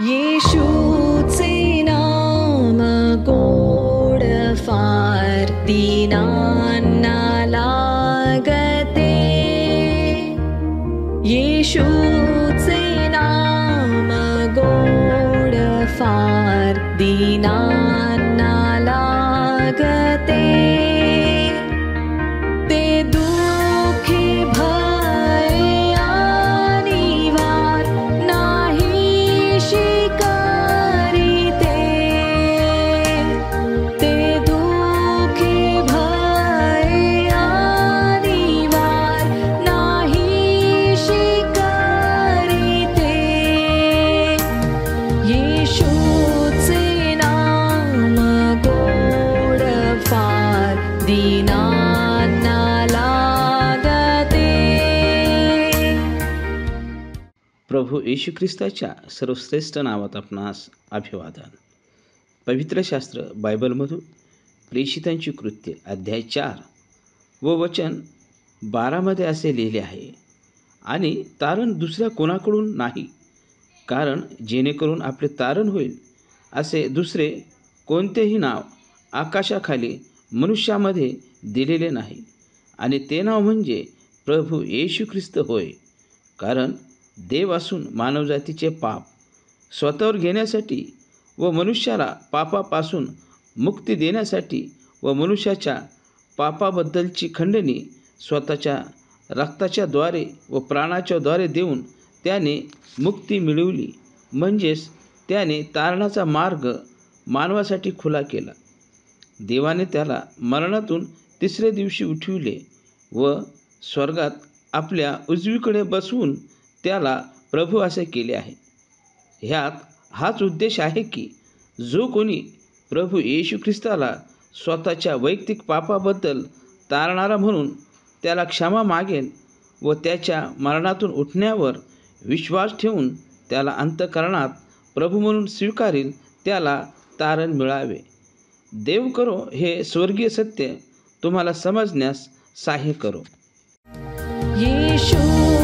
येशूचे नाम गोड फार दीनांना लागते. येशूचे नाम गोड फार दीनांना लागते. ते दुःखी भय आणि वार नाही शिकारिते. ते दुःखी भय आणि वार नाही शिकारिते. येशूचे नाम गोड फार दीनांना लागते. प्रभू येशू ख्रिस्ताच्या सर्वश्रेष्ठ नावात आपणास अभिवादन. पवित्र शास्त्र बायबलमधून प्रेषितांची कृत्ये अध्याय 4 व वचन 12 असे लिहिले आहे, आणि तारण दुसऱ्या कोणाकडून नाही, कारण जेणेकरून आपले तारण होईल असे दुसरे कोणतेही नाव आकाशाखाली मनुष्यामध्ये दिलेले नाही, आणि ते नाव म्हणजे प्रभू येशू ख्रिस्त होय. कारण देव असून मानवजातीचे पाप स्वतःवर घेण्यासाठी व मनुष्याला पापापासून मुक्ती देण्यासाठी व मनुष्याच्या पापाबद्दलची खंडणी स्वतःच्या रक्ताच्या द्वारे व प्राणाच्या द्वारे देऊन त्याने मुक्ती मिळवली. म्हणजेच त्याने तारणाचा मार्ग मानवासाठी खुला केला. देवाने त्याला मरणातून तिसऱ्या दिवशी उठविले व स्वर्गात आपल्या उजवीकडे बसवून त्याला प्रभू असे केले आहे. ह्यात हाच उद्देश आहे की जो कोणी प्रभू येशू ख्रिस्ताला स्वतःच्या वैयक्तिक पापाबद्दल तारणारा म्हणून त्याला क्षमा मागेल व त्याच्या मरणातून उठण्यावर विश्वास ठेवून त्याला अंतःकरणात प्रभू म्हणून स्वीकारेल, त्याला तारण मिळावे. देव करो हे स्वर्गीय सत्य तुम्हाला समजण्यास सहाय्य करो. येशू